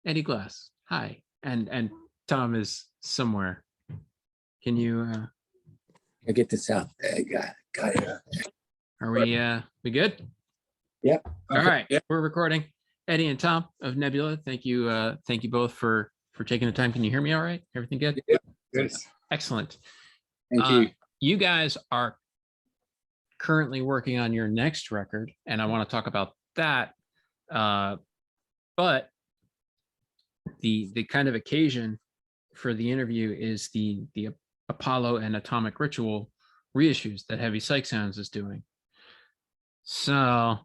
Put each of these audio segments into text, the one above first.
Eddie Glass. Hi. And Tom is somewhere. Can you I get this out. Got it. are we good? Yep. All Okay. right. Yeah. We're recording. Eddie and Tom of Nebula. Thank you both for taking the time. Can you hear me all right? Everything good? Yeah. Good. Excellent. Thank you. You guys are currently working on your next record, and I want to talk about that. But the kind of occasion for the interview is the Apollo and Atomic Ritual reissues that Heavy Psych Sounds is doing. So,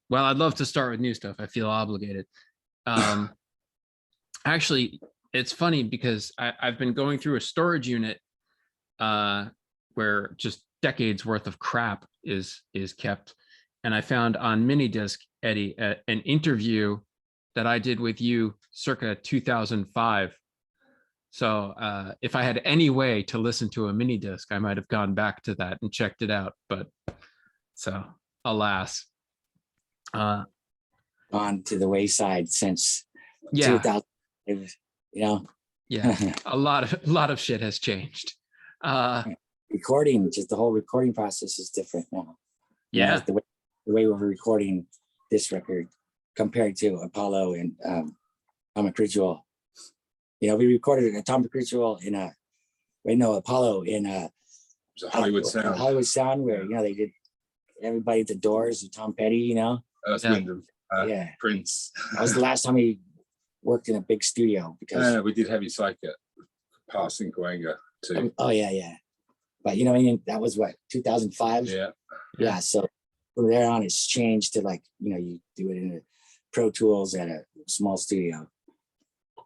well, I'd love to start with new stuff. I feel obligated. Actually, it's funny because I've been going through a storage unit where just decades worth of crap is kept, and I found on mini disc, Eddie, an interview that I did with you circa 2005. So if I had any way to listen to a mini disc, I might have gone back to that and checked it out. But so, alas, Gone to the wayside since yeah, 2000. It was, yeah, a lot of shit has changed. Recording, just the whole recording process is different now. Yeah, The way we're recording this record compared to Apollo and Atomic Ritual. We recorded Atomic Ritual in Apollo in It was a Hollywood Sound. Hollywood Sound, where they did Everybody at the Doors, Tom Petty. Earth, Yeah. Wind, and Yeah, Prince. that was the last time we worked in a big studio because. We did Heavy Psych at Passing Coanga too. Oh yeah. But that was what, 2005. Yeah. So from there on, it's changed to you do it in a Pro Tools at a small studio.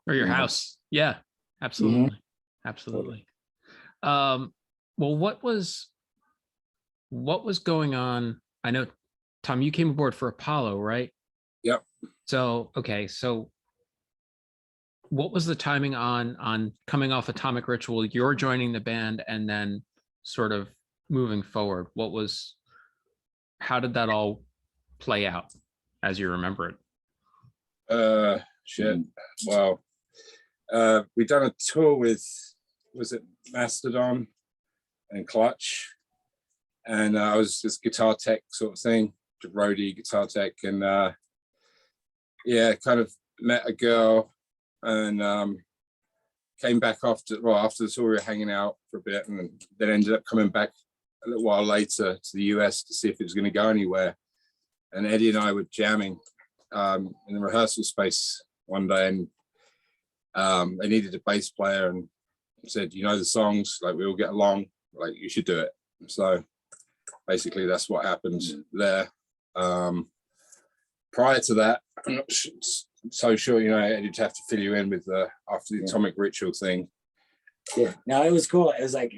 or your Yeah. house. Yeah, absolutely, absolutely. Well, what was going on? I know, Tom, you came aboard for Apollo, right? Yep. So what was the timing on coming off Atomic Ritual, you're joining the band, and then sort of moving forward? How did that all play out as you remember it? Shit. Well, we done a tour with, was it Mastodon and Clutch? And I was just guitar tech sort of thing, roadie guitar tech, and kind of met a girl and came back after the tour. We were hanging out for a bit, and then ended up coming back a little while later to the US to see if it was going to go anywhere. And Eddie and I were jamming in the rehearsal space one day, and they needed a bass player, and said, the songs, like we all get along, like you should do it. So basically that's what happened there. Prior to that, I'm not so sure, Eddie'd have to fill you in with after the Atomic Ritual thing. Yeah, no, it was cool. It was like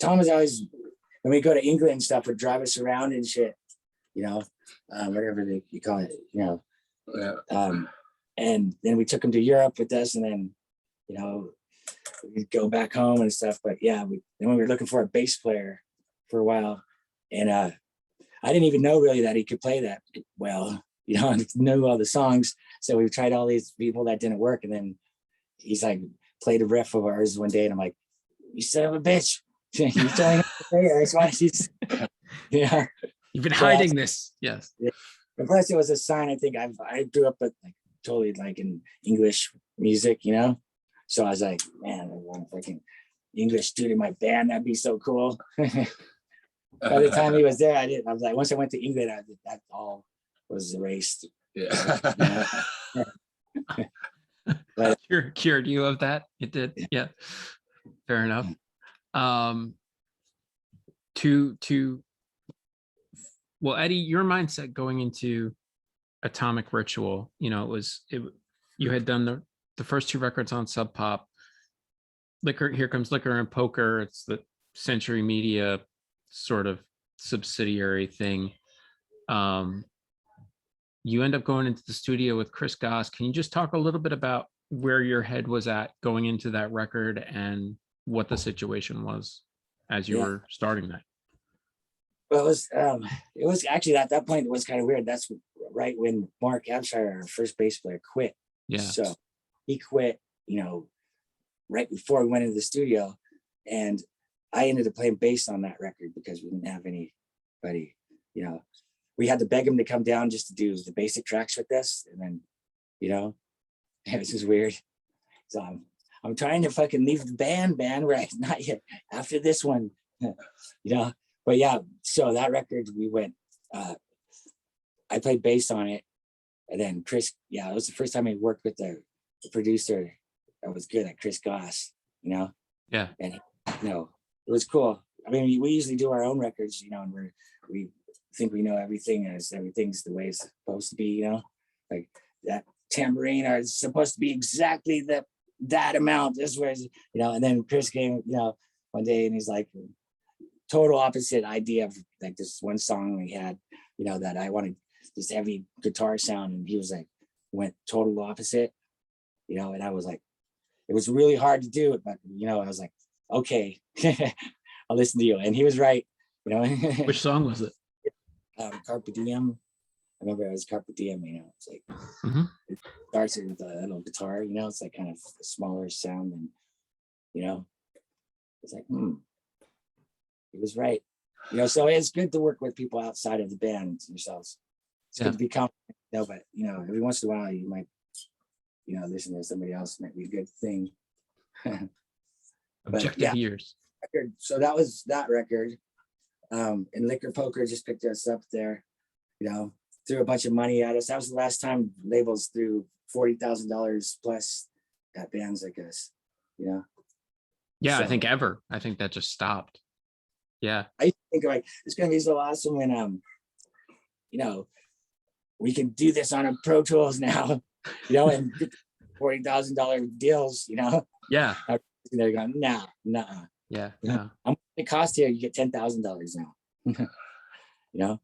Tom was always, when we go to England and stuff, would drive us around and shit, whatever you call it, Yeah. And then we took him to Europe with us, and then we'd go back home and stuff. But yeah, then we were looking for a bass player for a while, and I didn't even know really that he could play that well. Knew all the songs, so we tried all these people that didn't work, and then he's like played a riff of ours one day, and I'm like, "You son of a bitch! You telling him to play it? That's why he's yeah." You've been hiding this. Yes. Yeah. And plus, it was a sign. I think I grew up with totally in English music, So I was like, man, I want a freaking English dude in my band. That'd be so cool. By the time he was there, I was like, once I went to England, that all was erased. Yeah. But Cured you of that? It did. Yeah. Fair enough. Well, Eddie, your mindset going into Atomic Ritual, you had done the first two records on Sub Pop. Here Comes Liquor and Poker. It's the Century Media sort of subsidiary thing. You end up going into the studio with Chris Goss. Can you just talk a little bit about where your head was at going into that record and what the situation was as you were starting that? Well, it was actually at that point, it was kind of weird. That's right when Mark Abshire, our first bass player, quit. Yeah. So he quit, right before we went into the studio, and I ended up playing bass on that record because we didn't have anybody, we had to beg him to come down just to do the basic tracks with us. And then, it was just weird. So I'm trying to fucking leave the band, right? Not yet. After this one, but yeah, so that record we went, I played bass on it. And then Chris, it was the first time I worked with the producer that was good at Chris Goss, Yeah. And it was cool. I mean, we usually do our own records, and we think we know everything as everything's the way it's supposed to be, like that tambourine are supposed to be exactly that amount. This was, and then Chris came, one day and he's like, total opposite idea of like this one song we had, that I wanted this heavy guitar sound, and he was like, went total opposite, and I was like, it was really hard to do it, but I was like, okay, I'll listen to you. And he was right, Which song was it? Carpe Diem. I remember it was Carpe Diem, it's like, It starts with a little guitar, it's like kind of a smaller sound, and it's like, he was right. So it's good to work with people outside of the band yourselves. It's good to be confident, but every once in a while you might, listen to somebody else might be a good thing. Objective ears. So that was that record. And Liquor Poker just picked us up there, threw a bunch of money at us. That was the last time labels threw $40,000 plus at bands like us, Yeah, So, I think ever. I think that just stopped. Yeah. I think like it's gonna be so awesome when we can do this on a Pro Tools now, and get $40,000 deals, Yeah. They're going, nah. Yeah. How much it costs here? You get $10,000 now.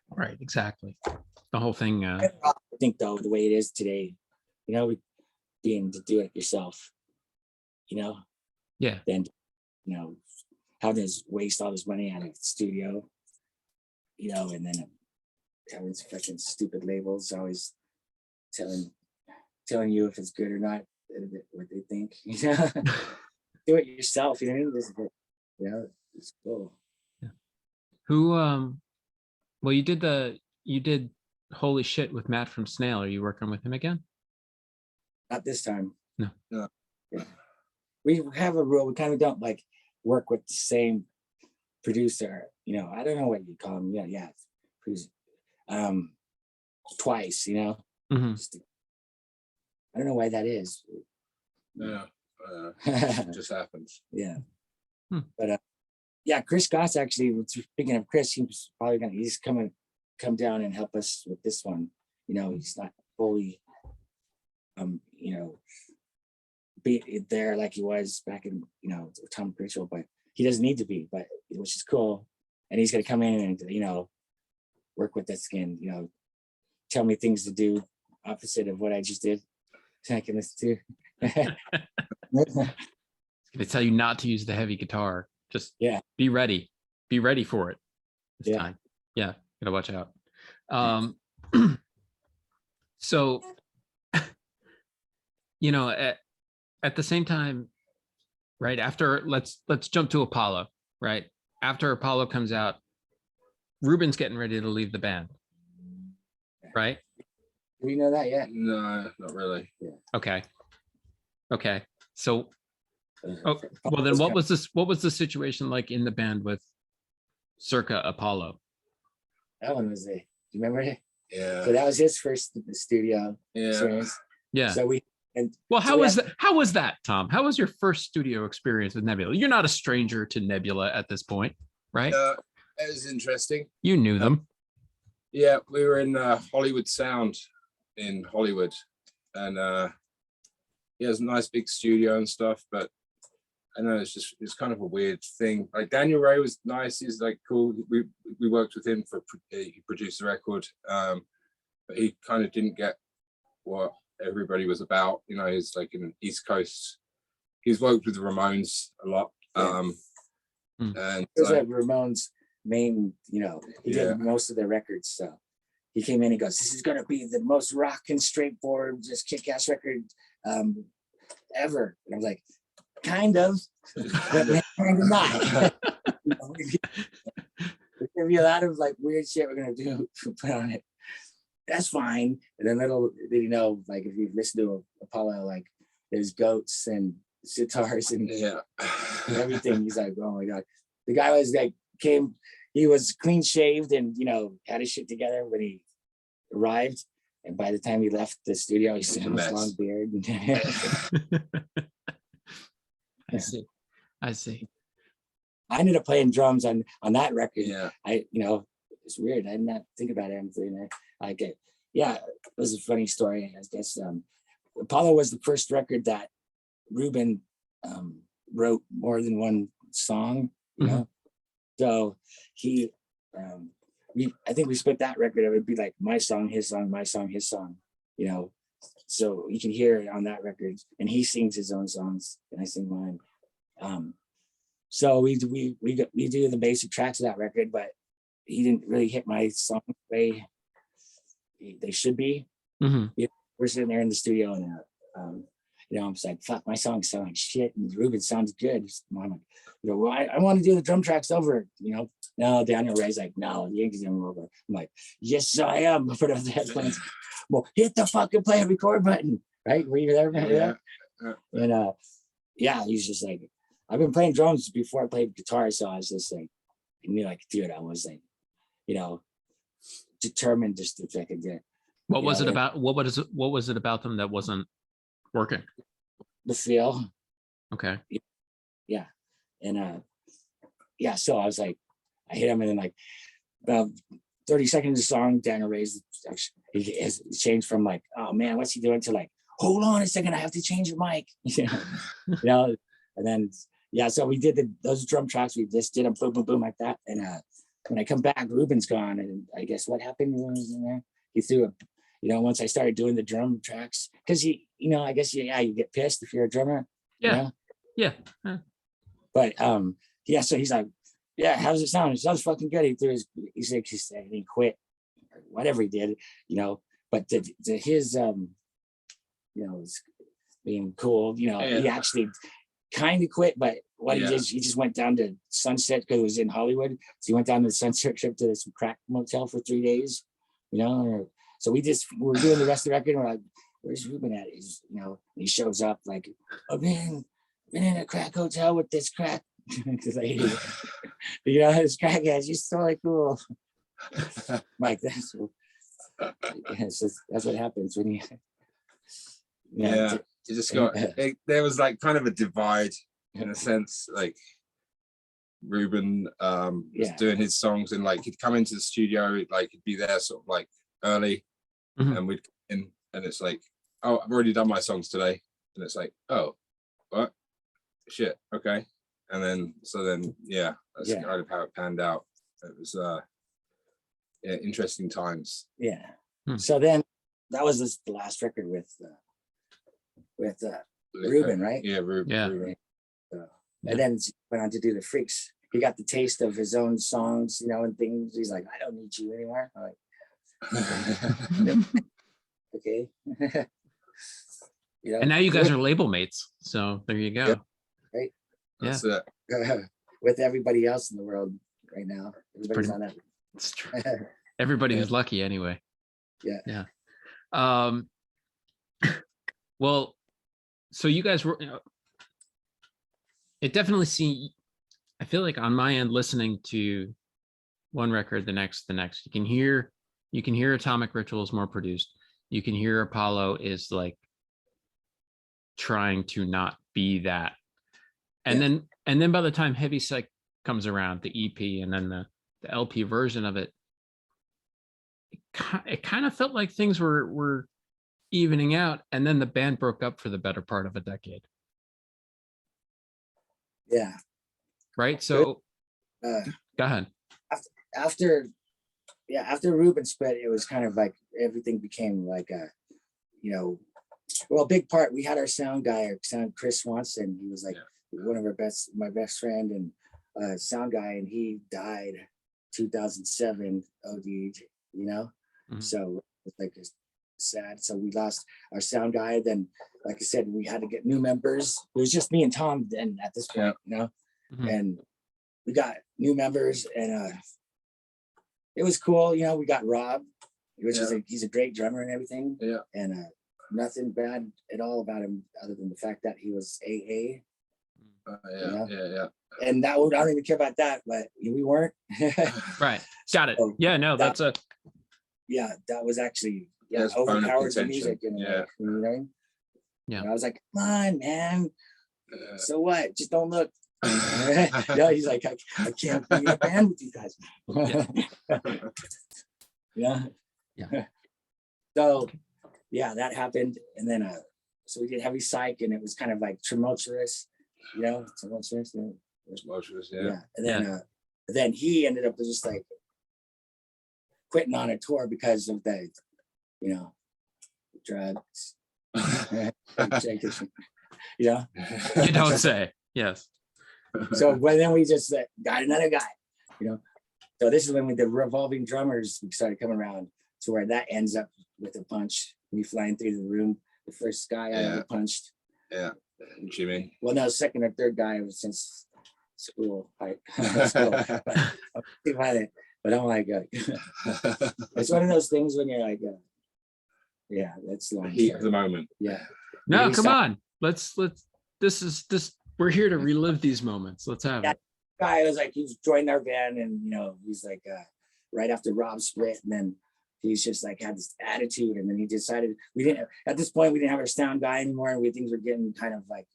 Right. Exactly. The whole thing. I think though, the way it is today, being to do it yourself, Yeah. then having to waste all this money out of the studio, and then having these fucking stupid labels always telling you if it's good or not, what they think. Do it yourself, it's cool. Yeah. Who well, you did Holy Shit with Matt from Snail. Are you working with him again? Not this time. No. Yeah. We have a rule. We kind of don't like work with the same producer. I don't know what you call him. Yeah. Twice. Just, I don't know why that is. Yeah. It just happens. Yeah. But Chris Goss actually. Speaking of Chris, he's probably he's come down and help us with this one. He's not fully, be there like he was back in Tom Crucial, but he doesn't need to be, but which is cool. And he's gonna come in and work with us again, tell me things to do opposite of what I just did. So I can listen to. It's gonna tell you not to use the heavy guitar. Just be ready. Be ready for it this time. Yeah, gotta watch out. So at the same time, right after let's jump to Apollo, right? After Apollo comes out, Ruben's getting ready to leave the band, right? Do we know that yet? No, not really. Okay. So well then what was the situation like in the band with circa Apollo? That one was do you remember it? Yeah. So that was his first studio experience. Yeah. So how was that, Tom? How was your first studio experience with Nebula? You're not a stranger to Nebula at this point, right? It was interesting. You knew them. Yeah, we were in Hollywood Sound in Hollywood, and it was a nice big studio and stuff, but I know it's kind of a weird thing. Like Daniel Ray was nice, he's like cool. We worked with him he produced the record, but he kind of didn't get what everybody was about. He's like in the East Coast. He's worked with the Ramones a lot. And it was like Ramones main, he did most of their records. So he came in and goes, "This is gonna be the most rock and straightforward, just kick-ass record ever." And I was like, kind of, but kind of not. There's gonna be a lot of like weird shit we're gonna do to put on it. That's fine. And then little did you know, like if you've listened to Apollo, like there's goats and sitars and everything. He's like, oh my God. The guy was like, he was clean shaved and, you know, had his shit together when he arrived. And by the time he left the studio, he still had his long beard. I see. I ended up playing drums on that record. Yeah. You know, it's weird. I did not think about it. I'm doing it. Yeah, it was a funny story. I guess Apollo was the first record that Ruben wrote more than one song, you know? So he, I think we split that record. It would be like my song, his song, my song, his song, you know? So you can hear it on that record, and he sings his own songs and I sing mine. So we do the basic tracks of that record, but he didn't really hit my song the way they should be. We're sitting there in the studio and you know, I'm just like, fuck, my songs sound like shit and Ruben sounds good. I'm like, you know, well, I want to do the drum tracks over, you know. No, Daniel Ray's like, no, you ain't doing them over. I'm like, yes, I am. Put up the headphones. Well, hit the fucking play and record button, right? Were you there? Remember that? And yeah, he's just like, I've been playing drums before I played guitar, so I was just like, and you're like, dude, I was like, you know, determined just to fucking get. What was it about? What was it about them that wasn't working? The feel. Okay. Yeah, and yeah, so I was like, I hit him, and then like about 30 seconds of the song, Daniel Ray's he has changed from like, oh man, what's he doing, to like, hold on a second, I have to change your mic. You know, and then yeah, so we did those drum tracks. We just did them boom, boom, boom like that. And when I come back, Ruben's gone, and I guess what happened when he was in there, he threw a, you know, once I started doing the drum tracks, because you know, I guess you get pissed if you're a drummer. Yeah. You know? Yeah. But yeah, so he's like, yeah, how does it sound? It sounds fucking good. He threw he said he quit, or whatever he did, you know. But to his you know, being cool, you know, he actually kind of quit, but what he did, he just went down to Sunset because it was in Hollywood. So he went down to the Sunset trip to this crack motel for 3 days, you know. So we were doing the rest of the record, and we're like, where's Ruben at? He's, you know, he shows up like, I've been in a crack hotel with this crack lady. You know, this crackhead, she's totally cool. Like that's what happens when you you just got there was like kind of a divide in a sense. Like Ruben was doing his songs, and like he'd come into the studio, like he'd be there sort of like early, and we'd come in, and it's like, oh, I've already done my songs today, and it's like, oh, what shit, okay. And then yeah, that's kind of how it panned out. It was interesting times. So then that was the last record with Ruben, right? Ruben. And then went on to do the Freaks. He got the taste of his own songs, you know, and things. He's like, I don't need you anymore. I'm like, okay. You know, and now you guys are label mates, so there you go. Right. That's it. With everybody else in the world right now, everybody's on that. It's true. Everybody who's lucky, anyway. Yeah. Well, so you guys were, you know, it definitely I feel like on my end, listening to one record, the next, you can hear Atomic Ritual is more produced. You can hear Apollo is like trying to not be that. And then by the time Heavy Psych comes around, the EP and then the LP version of it, it kind of felt like things were evening out, and then the band broke up for the better part of a decade. Yeah. Right. So go ahead. After Ruben split, it was kind of like everything became like you know, well, a big part. We had our sound guy, Chris Swanson. He was like one of my best friend and sound guy, and he died 2007, OD'd, you know. Mhm. So it's like it's sad. So we lost our sound guy. Then, like I said, we had to get new members. It was just me and Tom then at this point, you know, Mhm. and we got new members, and it was cool. You know, we got Rob, which is he's a great drummer and everything. Yeah. And nothing bad at all about him other than the fact that he was AA. Yeah. And that I don't even care about that, but we weren't. Right. Got it. So Yeah, no, that's a yeah, that was actually That's bone of overpowered the contention. music. And Yeah. you know what I mean? Yeah. And I was like, come on, man. Yeah. So what? Just don't look. Yeah, he's like, I can't be in a band with you guys. Yeah. Yeah. So yeah, that happened. And then so we did Heavy Psych, and it was kind of like tumultuous, you know, tumultuous. Yeah. And then he ended up just like quitting on a tour because of the, you know, drugs. You know? you don't say. Yes. So but then we just got another guy, you know. So this is when the revolving drummers started coming around to where that ends up with a punch. Me flying through the room. The first guy I ever punched. Yeah. Jimmy. Well, no, second or third guy was since school. School. But I'm like, it's one of those things when you're like, yeah, that's long. Heat of the moment. Yeah. No, Maybe come on. Let's this we're here to relive these moments. Let's have it. Guy was like, he's joined our band, and you know, he's like right after Rob split, and then he's just like had this attitude, and then he decided we didn't at this point we didn't have our sound guy anymore, and things were getting kind of like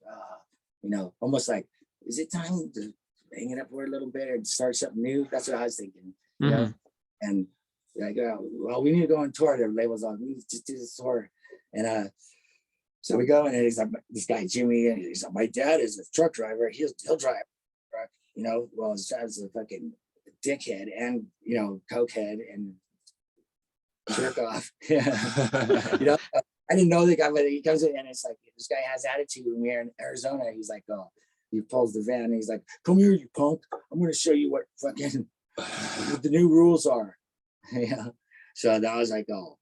you know, almost like, is it time to hang it up for a little bit and start something new? That's what I was thinking, you know. And like, well, we need to go on tour. Their labels on, we need to just do this tour. And so we go, and he's like, this guy Jimmy, and he's like, my dad is a truck driver. He'll drive truck, you know. Well, his dad's a fucking dickhead and, you know, cokehead and jerk off. Yeah. You know, I didn't know the guy, but he comes in and it's like, this guy has attitude. When we're in Arizona, he's like, oh, he pulls the van and he's like, come here, you punk. I'm going to show you what fucking what the new rules are. Yeah. So I was like, oh,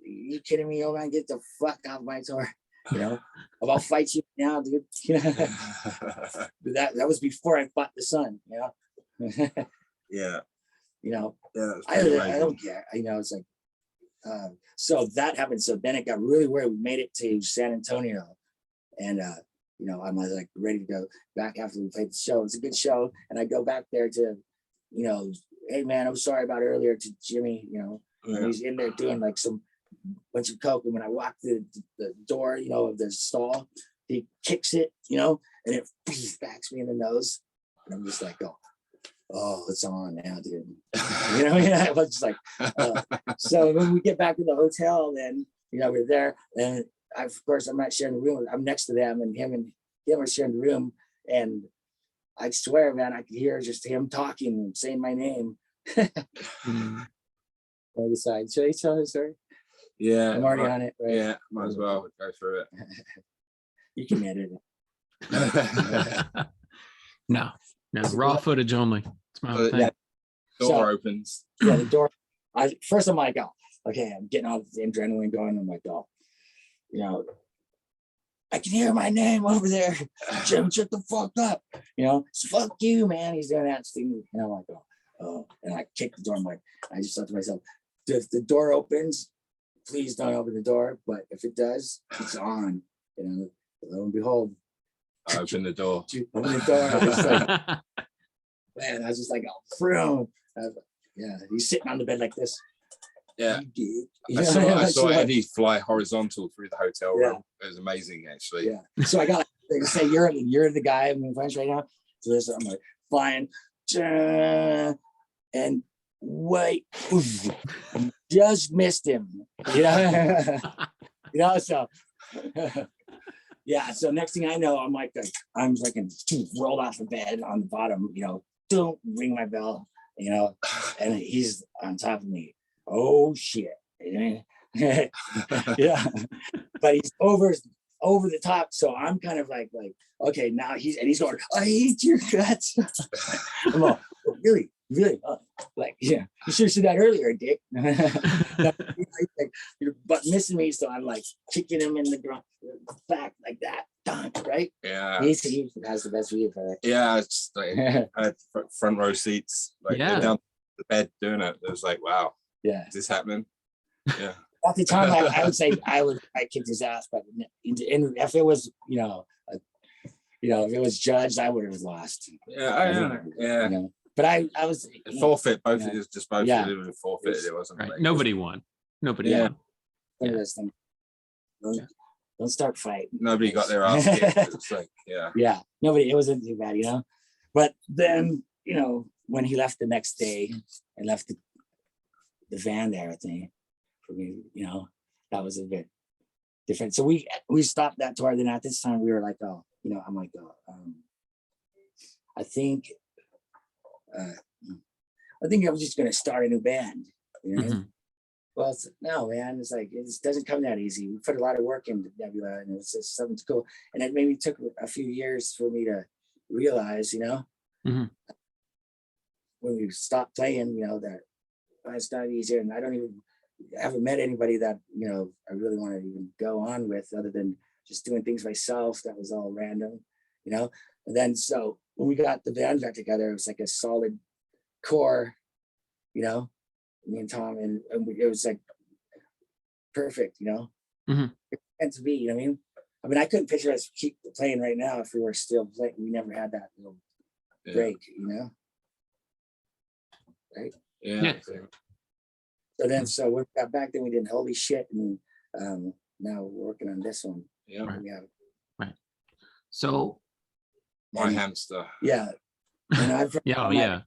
you kidding me? Oh man, get the fuck off my tour. You know, I'll fight you now, dude. You know, that was before I fought the sun, you know. Yeah. You know, Yeah, I don't care. You know, it's like, so that happened. So then it got really weird. We made it to San Antonio, and you know, I'm like ready to go back after we played the show. It's a good show, and I go back there to, you know, hey man, I'm sorry about earlier, to Jimmy. You know, and he's in there doing like some bunch of coke, and when I walk through the door, you know, of the stall, he kicks it, you know, and it backs me in the nose, and I'm just like, oh, it's on now, dude. You know, yeah, I was just like, so when we get back to the hotel, then, you know, we're there, and of course I'm not sharing the room. I'm next to them, and him are sharing the room, and I swear, man, I could hear just him talking and saying my name. I decide, should I tell the story? Yeah. I'm already on it, right? Yeah, might as well go through it. You can edit it. No, raw footage only. It's my whole thing. Yeah. Door opens. Yeah, the door. First I'm like, oh, okay, I'm getting all the adrenaline going. I'm like, oh, you know, I can hear my name over there. Jim, shut the fuck up. You know, fuck you, man. He's doing that thing. And I'm like, oh, and I kick the door. I'm like, I just thought to myself, if the door opens, please don't open the door. But if it does, it's on. You know, lo and behold, I open the door. Open the door. I was like, man, I was just like, oh, vroom. Yeah, he's sitting on the bed like this. Yeah. I I saw Eddie fly horizontal through the hotel room. It was amazing, actually. Yeah. So I got to say, you're the guy I'm in French right now. So this, I'm like flying, and wait, just missed him. You know, you know. So yeah. So next thing I know, I'm fucking rolled off the bed on the bottom. You know, don't ring my bell. You know, and he's on top of me. Oh shit. Yeah. But he's over the top. So I'm kind of like, okay, now he's going, I hate your guts. I'm like, oh, really? really, like, yeah, you should have said that earlier, Dick. You're but missing me, so I'm like kicking him in the back like that, right? Yeah. He has the best view for it. Yeah, it's like I had front row seats, like Yeah. down the bed doing it. It was like, wow, Yeah. is this happening? Yeah. At the time, I would say I kicked his ass, but if it was, if it was judged, I would have lost. Yeah, I know. Yeah. You know? But I was Forfeit, both it was just both Yeah. it was forfeited. It wasn't Right. like Nobody won. Nobody Yeah. won. one of those things. Don't start fighting. nobody got their ass kicked. It's like, yeah. Yeah, nobody. It wasn't too bad, But then, when he left the next day and left the van there, I think for me, that was a bit different. So we stopped that tour. Then at this time, we were like, oh, I'm like, I think I was just gonna start a new band. Mhm. Well, no, man, it's like, it doesn't come that easy. We put a lot of work into Nebula, and it's just something cool. And it maybe took a few years for me to realize, Mhm. when we stopped playing, that it's not easier. And I haven't met anybody that, I really want to even go on with, other than just doing things myself. That was all random, And then, so when we got the band back together, it was like a solid core, me and Tom, and it was like perfect, Mhm. It's meant to be, you know what I mean? I couldn't picture us keep playing right now if we were still playing. We never had that little break, right? Yeah. So then, so we got back, then we did Holy Shit, and now we're working on this one. Yeah. Right. Yeah, So My And- hamster. yeah. And I've yeah, oh, yeah.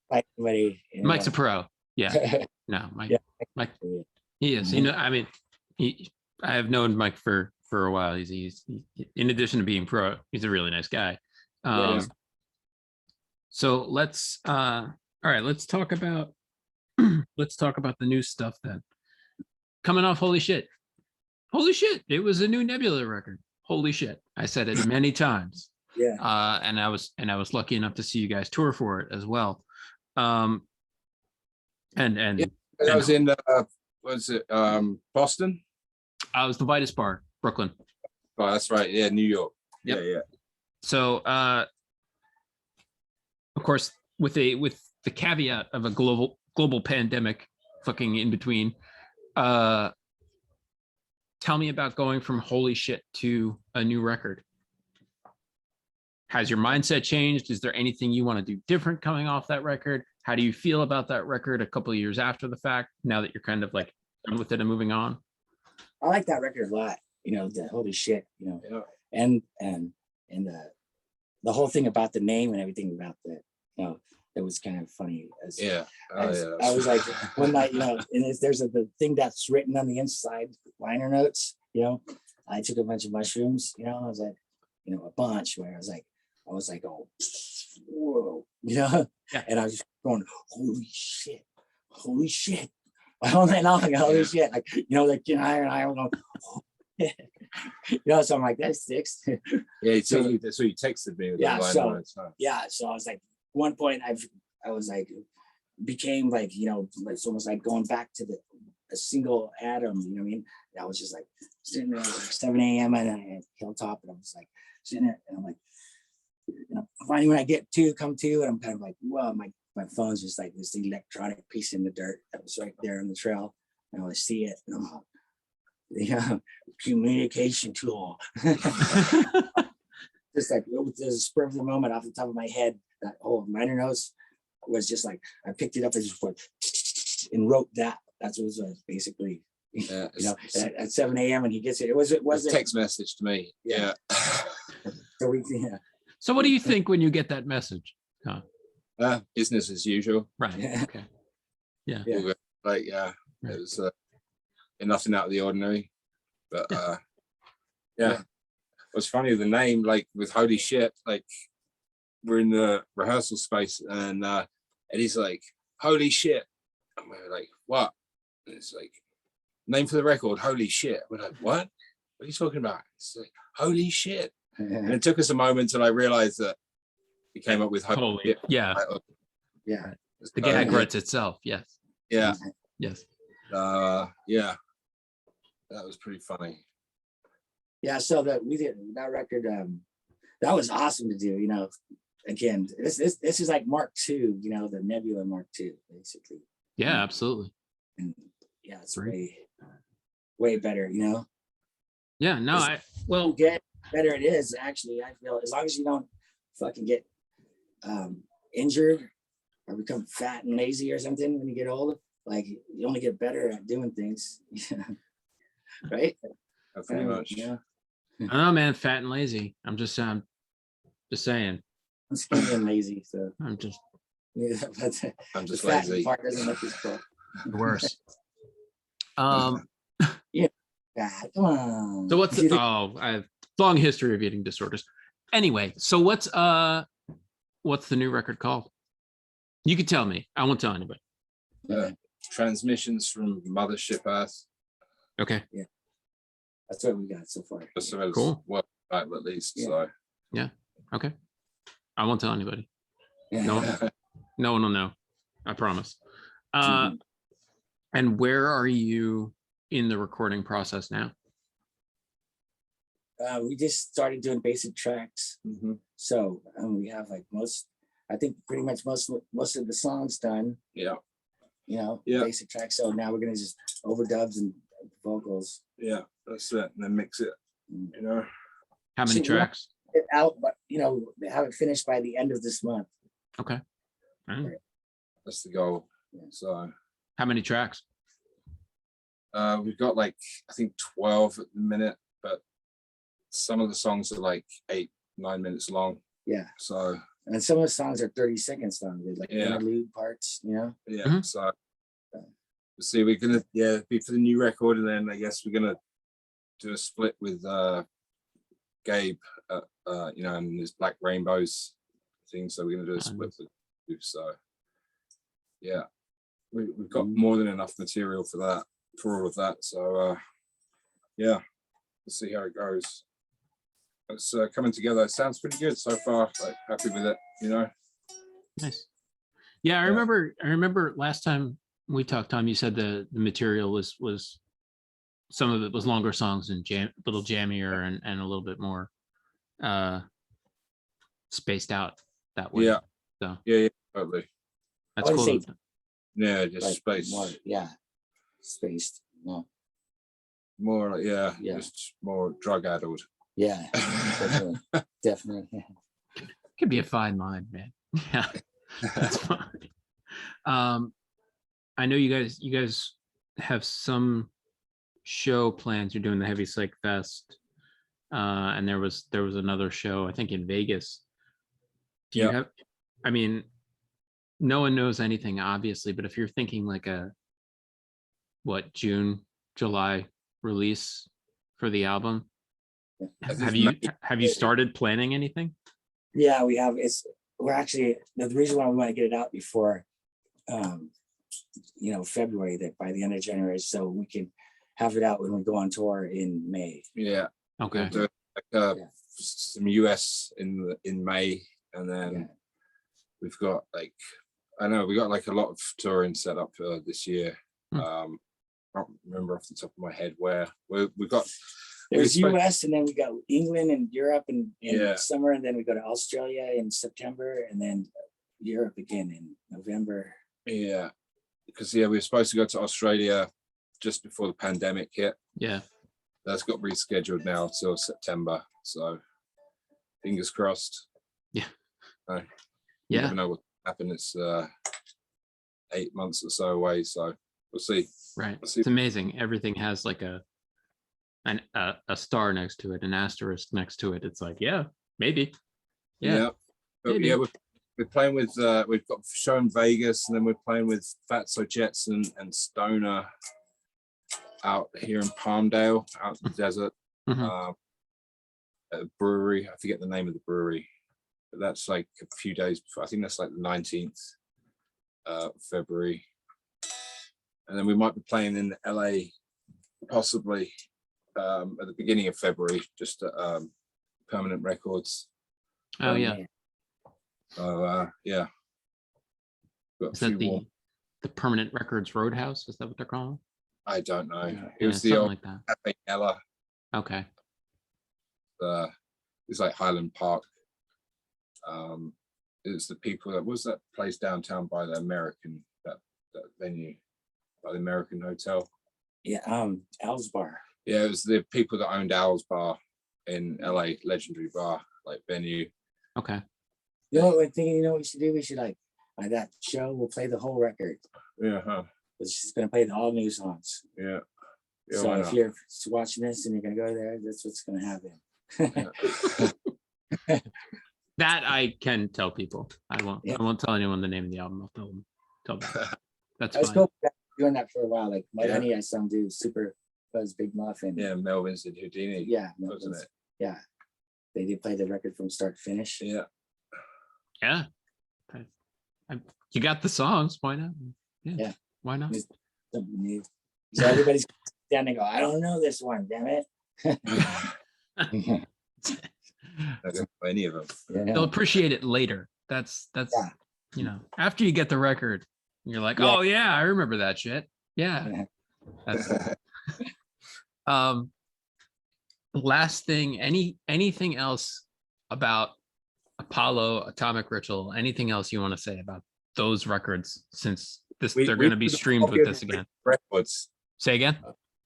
like anybody. Mike's a pro. Yeah. No, Mike. Yeah. Mike. He is. I mean, I have known Mike for a while. He's in addition to being pro, he's a really nice guy. Yeah. So let's all right. Let's talk about the new stuff then. Coming off Holy Shit. Holy shit! It was a new Nebula record. Holy shit! I said it many times. Yeah. And I was lucky enough to see you guys tour for it as well. And Yeah. That was in was it Boston? I was the Vitus Bar, Brooklyn. Oh, that's right. Yeah, New York. Yep. Yeah. So of course, with the caveat of a global pandemic fucking in between, tell me about going from Holy Shit to a new record. Has your mindset changed? Is there anything you want to do different coming off that record? How do you feel about that record a couple of years after the fact, now that you're kind of like done with it and moving on? I like that record a lot. The Holy Shit. Yeah. And the whole thing about the name and everything about that. It was kind of funny. Yeah. I was like, one night, and there's the thing that's written on the inside liner notes. I took a bunch of mushrooms. I was like, a bunch. Where I was like, oh, whoa, Yeah. And I was just going, holy shit, all night long, holy shit, like I don't know. So I'm like, that's six. Yeah. So So you texted me. With Yeah, the line so- on it, so. Yeah, so I was like, one point I was like, became like, like it's almost like going back to a single atom. You know what I mean? And I was just like sitting there at like 7 a.m. and I had Hilltop, and I was like sitting there, and I'm like, finally when I come to, and I'm kind of like, well, my phone's just like this electronic piece in the dirt that was right there on the trail, and I see it, and I'm like, communication tool. Just like with the spur of the moment, off the top of my head, that whole minor notes was just like, I picked it up and just went and wrote that. That's what it was basically. Yeah. At 7 a.m. and he gets it. It was a text message to me. Yeah. So So what do you think when you get that message? Business as usual. Right. Yeah. Okay. Yeah. Yeah. Like, it was nothing out of the ordinary. But yeah. It was funny, the name, like with Holy Shit, like we're in the rehearsal space, and Eddie's like, holy shit. And we're like, what? And it's like, name for the record, Holy Shit. We're like, what? What are you talking about? It's like, holy shit. And it took us a moment till I realized that we came up with Holy Shit. Yeah. Yeah. The gag writes itself. Yes. Yeah. Yes. Yeah. That was pretty funny. Yeah, so that we did that record. That was awesome to do. You know, again, this is like Mark II. You know, the Nebula Mark II, basically. Yeah, absolutely. And yeah, it's Right. way better. You know, Yeah. No, well, get better it is actually. I feel as long as you don't fucking get injured or become fat and lazy or something when you get older, like you only get better at doing things. Right? Pretty much. Yeah. I don't know, man. Fat and lazy. I'm just saying. I'm skinny and lazy, so I'm just yeah, but I'm just the fat lazy. part doesn't look as cool. the worst. Yeah, come on. So what's I have long history of eating disorders. Anyway, so what's the new record called? You can tell me. I won't tell anybody. Transmissions from Mothership Earth. Okay. Yeah. That's what we got so far. So Cool. Well, at least. Yeah. So Yeah. Okay. I won't tell anybody. Yeah. No one will know. I promise. Mhm. And where are you in the recording process now? We just started doing basic tracks. Mhm. So we have like I think pretty much most of the songs done, yeah, you know, Yeah. basic tracks. So now we're gonna just overdubs and vocals. yeah, that's it. And then mix it, you know. How many So we want tracks? it out, but you know, have it finished by the end of this month. Okay. All right. That's the goal. Yeah. So How many tracks? we've got like I think 12 at the minute, but some of the songs are like 8-9 minutes long. Yeah. So And some of the songs are 30 seconds long. They're like Yeah. interlude parts, you know? yeah, Mhm. so we'll see. We're gonna be for the new record, and then I guess we're gonna do a split with Gabe, you know, and his Black Rainbows thing. So we're gonna do a split with you. So yeah, we've got more than enough material for all of that. So yeah, we'll see how it goes. It's coming together. It sounds pretty good so far. Like happy with it, you know. Nice. Yeah, I remember last time we talked, Tom, you said the material was some of it was longer songs and little jammier and a little bit more spaced out that way. Yeah. So Yeah, totally. that's I would cool. say Yeah, just like space. more, spaced. No. More like Yeah. just more drug addled. Yeah, definitely. Definitely. Yeah. Could be a fine line, man. Yeah, that's fine. I know you guys have some show plans. You're doing the Heavy Psych Fest, and there was another show I think in Vegas. Do you have? I mean, no one knows anything obviously, but if you're thinking like June, July release for the album, have you started planning anything? Yeah, we have. We're actually the reason why we want to get it out before February, that by the end of January, so we can have it out when we go on tour in May. Yeah. Okay. We'll do some US in May, and then we've got like we got like a lot of touring set up this year. I don't remember off the top of my head where we've got. There's US, and then we got England and Europe in summer, and then we go to Australia in September, and then Europe again in November. Yeah, because we were supposed to go to Australia just before the pandemic hit. Yeah, that's got rescheduled now till September. So fingers crossed. Yeah. You never know what happened. It's 8 months or so away, so we'll see. Right. We'll see. It's amazing. Everything has like a star next to it, an asterisk next to it. It's like, yeah, maybe. Yeah. But yeah, we're playing with we've got a show in Vegas, and then we're playing with Fatso Jets and Stoner out here in Palmdale, out in the desert. Mhm. At a brewery. I forget the name of the brewery, but that's like a few days before. I think that's like the 19th February. And then we might be playing in LA possibly at the beginning of February, just at Permanent Records. Oh yeah. So yeah, Got Is a that few more. the Permanent Records Roadhouse? Is that what they're calling? I don't know. Yeah. It was the something old like that. Cafe Ella. Okay. It's like Highland Park. It's the people that was that place downtown by the American that venue by the American Hotel. Yeah, Al's Bar. Yeah, it was the people that owned Owl's Bar in LA, legendary bar like venue. Okay. You know what I'm thinking? You know what we should do? We should like that show. We'll play the whole record. Yeah, huh? It's just gonna play the all new songs. Yeah. Yeah, So why if not? you're watching this and you're gonna go there, that's what's gonna happen. Yeah. That I can tell people. I won't. Yeah. I won't tell anyone the name of the album. I'll tell them. That's I was fine. cool doing that for a while. Like Mud Yeah. Honey, I saw him do Super Buzz Big Muffin. Yeah, Melvin's and Houdini. Yeah, Wasn't it? yeah. They did play the record from start to finish. Yeah. Yeah. You got the songs. Why not? Yeah. Why not? Just something new. So everybody's down and go, I don't know this one, damn it. I don't know any of them. Yeah. They'll appreciate it later. That's Yeah. you know, after you get the record, you're like, Yeah. oh yeah, I remember that shit. Yeah. That's last thing, anything else about Apollo, Atomic Ritual, anything else you want to say about those records since they're going to be streamed with this again? Records. Say again?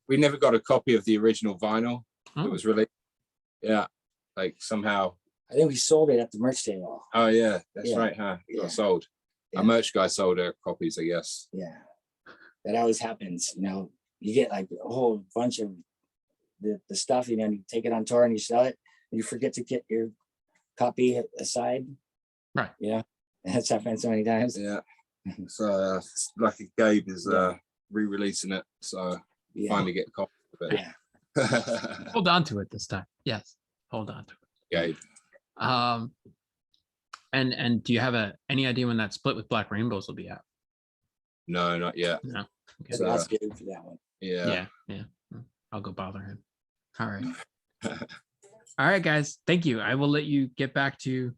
We never got a copy of the original vinyl Oh. that was released. Yeah. Like somehow. I think we sold it at the merch table. Oh yeah, that's Yeah. right, huh? It Yeah. got sold. Yeah. Our merch guy sold our copies, I guess. Yeah. That always happens. You know, you get like a whole bunch of the stuff, you know, you take it on tour and you sell it, and you forget to get your copy aside. Right. Yeah. That's happened so many times. Yeah. So lucky Gabe is Yeah. re-releasing it. So Yeah. finally get a copy of it. Yeah. Hold on to it this time. Yes. Hold on to it. Gabe. And do you have any idea when that split with Black Rainbows will be out? No, not yet. No. Okay. So that's good for that one. Yeah. Yeah. I'll go bother him. All right. All right, guys. Thank you. I will let you get back to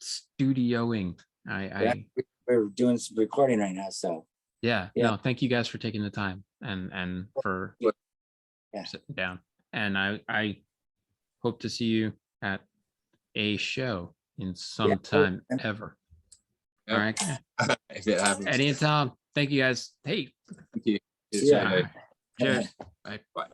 studioing. We're doing some recording right now, so Yeah. Yeah. No, thank you guys for taking the time and for Yeah. sitting down. And I hope to see you at a show in some time ever. Yeah. All right. If it happens. Eddie and Tom, thank you guys. Hey. Thank you. Yeah. All right. Cheers. Bye.